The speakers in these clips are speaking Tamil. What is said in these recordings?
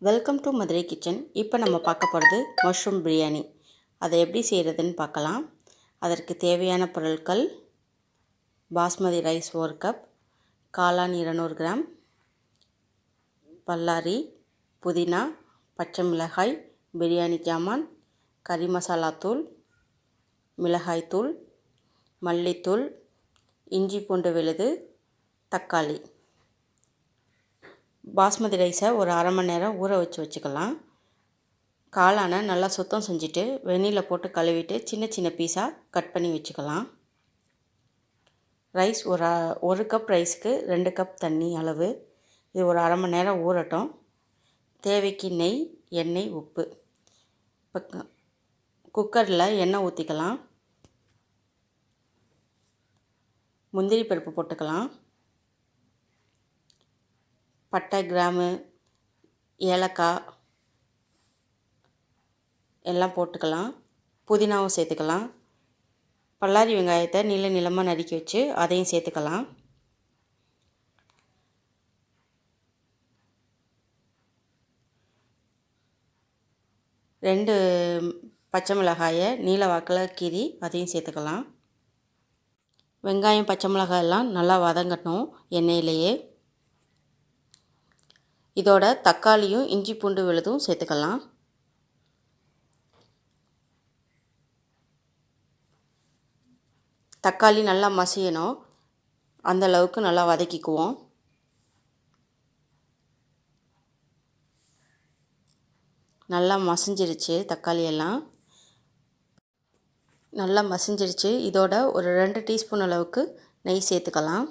Welcome to Madurai kitchen. இப்போ நம்ம பார்க்க போகிறது மஷ்ரூம் பிரியாணி. அதை எப்படி செய்கிறதுன்னு பார்க்கலாம். அதற்கு தேவையான பொருட்கள்: பாஸ்மதி ரைஸ் 1 கப், காளான் 200 கிராம், பல்லாரி, புதினா, பச்சை மிளகாய், பிரியாணி ஜாமான், கறி மசாலா தூள், மிளகாய் தூள், மல்லித்தூள், இஞ்சி பூண்டு விழுது, தக்காளி. பாஸ்மதி ரைஸை ஒரு அரை மணி நேரம் ஊற வச்சுக்கலாம். காளானை நல்லா சுத்தம் செஞ்சுட்டு வெந்நீரில் போட்டு கழுவிட்டு சின்ன சின்ன பீஸாக கட் பண்ணி வச்சுக்கலாம். ரைஸ் ஒரு கப் ரைஸுக்கு 2 கப் தண்ணி அளவு. இது ஒரு அரை மணி நேரம் ஊறட்டும். தேவைக்கு நெய், எண்ணெய், உப்பு. இப்போ குக்கரில் எண்ணெய் ஊற்றிக்கலாம். முந்திரி பருப்பு போட்டுக்கலாம். பட்டை, கிராம்பு, ஏலக்காய் எல்லாம் போட்டுக்கலாம். புதினாவும் சேர்த்துக்கலாம். பல்லாரி வெங்காயத்தை நீளமாக நறுக்கி வச்சு அதையும் சேர்த்துக்கலாம். ரெண்டு பச்சை மிளகாயை நீல வாக்கில் கீறி அதையும் சேர்த்துக்கலாம். வெங்காயம், பச்சை மிளகாய் எல்லாம் நல்லா வதங்கட்டும் எண்ணெயிலேயே. இதோட தக்காளியும் இஞ்சி பூண்டு விழுதும் சேர்த்துக்கலாம். தக்காளி நல்லா மசியணும், அந்த அளவுக்கு நல்லா வதக்கிக்குவோம். நல்லா மசிஞ்சிருச்சு, தக்காளி எல்லாம் நல்லா மசிஞ்சிருச்சு. இதோட ஒரு 2 டீஸ்பூன் அளவுக்கு நெய் சேர்த்துக்கலாம்.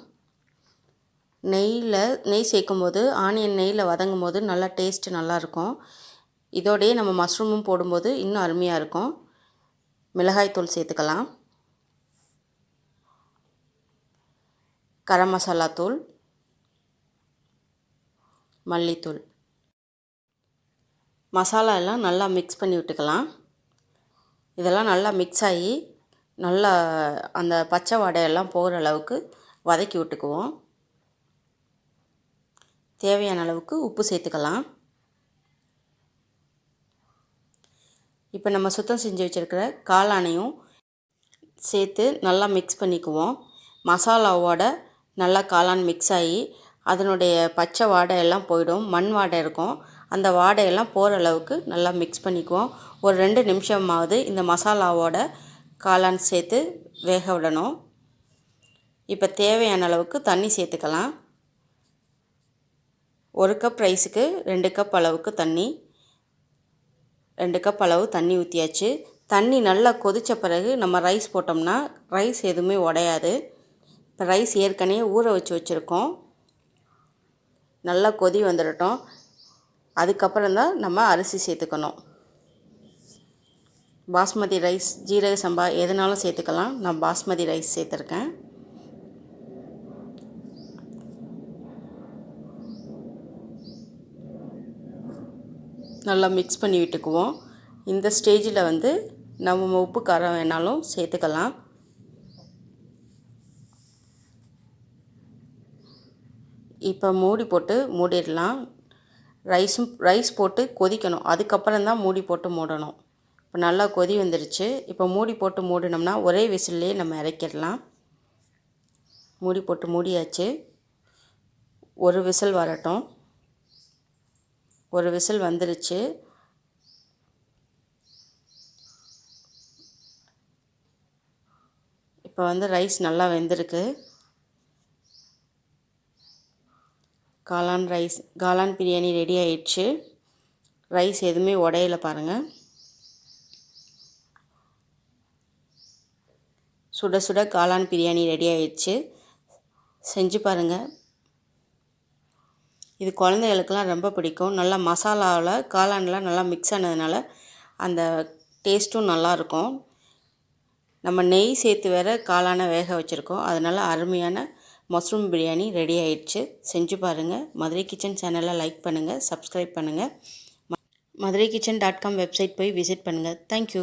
நெய் சேர்க்கும்போது ஆனியன் நெய்யில் வதங்கும் போது நல்லா டேஸ்ட்டு நல்லாயிருக்கும். இதோடையே நம்ம மஷ்ரூமும் போடும்போது இன்னும் அருமையாக இருக்கும். மிளகாய்த்தூள் சேர்த்துக்கலாம். கரம் மசாலா தூள், மல்லித்தூள். மசாலா எல்லாம் நல்லா மிக்ஸ் பண்ணி விட்டுக்கலாம். இதெல்லாம் நல்லா மிக்ஸ் ஆகி நல்லா அந்த பச்சை வாடையெல்லாம் போகிற அளவுக்கு வதக்கி விட்டுக்குவோம். தேவையான அளவுக்கு உப்பு சேர்த்துக்கலாம். இப்போ நம்ம சுத்தம் செஞ்சு வச்சுருக்கிற காளானையும் சேர்த்து நல்லா மிக்ஸ் பண்ணிக்குவோம். மசாலாவோட நல்லா காளான் மிக்ஸ் ஆகி அதனுடைய பச்சை வாடையெல்லாம் போயிடும், மண் வாடை இருக்கும். அந்த வாடையெல்லாம் போகிற அளவுக்கு நல்லா மிக்ஸ் பண்ணிக்குவோம். ஒரு 2 நிமிஷமாவது இந்த மசாலாவோட காளான் சேர்த்து வேக விடணும். இப்போ தேவையான அளவுக்கு தண்ணி சேர்த்துக்கலாம். 1 கப் ரைஸுக்கு 2 கப் அளவுக்கு தண்ணி. 2 கப் அளவு தண்ணி ஊற்றியாச்சு. தண்ணி நல்லா கொதித்த பிறகு நம்ம ரைஸ் போட்டோம்னா ரைஸ் எதுவுமே உடையாது. இப்போ ரைஸ் ஏற்கனவே ஊற வச்சுருக்கோம். நல்லா கொதி வந்துடட்டும். அதுக்கப்புறம் தான் நம்ம அரிசி சேர்த்துக்கணும். பாஸ்மதி ரைஸ், ஜீரக சம்பா எதுனாலும் சேர்த்துக்கலாம். நான் பாஸ்மதி ரைஸ் சேர்த்துருக்கேன். நல்லா மிக்ஸ் பண்ணி விட்டுக்குவோம். இந்த ஸ்டேஜில் நம்ம உப்பு காரம் வேணாலும் சேர்த்துக்கலாம். இப்போ மூடி போட்டு மூடிடலாம். ரைஸ் போட்டு கொதிக்கணும், அதுக்கப்புறம் தான் மூடி போட்டு மூடணும். இப்போ நல்லா கொதி வந்துருச்சு. இப்போ மூடி போட்டு மூடினோம்னா ஒரே விசில்லையே நம்ம இறக்கிடலாம். மூடி போட்டு மூடியாச்சு. ஒரு விசில் வரட்டும். ஒரு விசில் வந்துருச்சு. இப்போ ரைஸ் நல்லா வெந்திருக்கு. காளான் பிரியாணி ரெடி ஆயிடுச்சு. ரைஸ் எதுவுமே உடையல பாருங்கள். சுட சுட காளான் பிரியாணி ரெடி ஆயிடுச்சு. செஞ்சு பாருங்கள். இது குழந்தைகளுக்கெல்லாம் ரொம்ப பிடிக்கும். நல்லா மசாலாவில் காளான்லாம் நல்லா மிக்ஸ் ஆனதுனால அந்த டேஸ்ட்டும் நல்லாயிருக்கும். நம்ம நெய் சேர்த்து வேறு காளானை வேக வச்சுருக்கோம். அதனால் அருமையான மஷ்ரூம் பிரியாணி ரெடி ஆயிடுச்சு. செஞ்சு பாருங்கள். மதுரை கிச்சன் சேனலை லைக் பண்ணுங்கள், சப்ஸ்கிரைப் பண்ணுங்கள். madurai kitchen.com வெப்சைட் போய் விசிட் பண்ணுங்கள். தேங்க்யூ.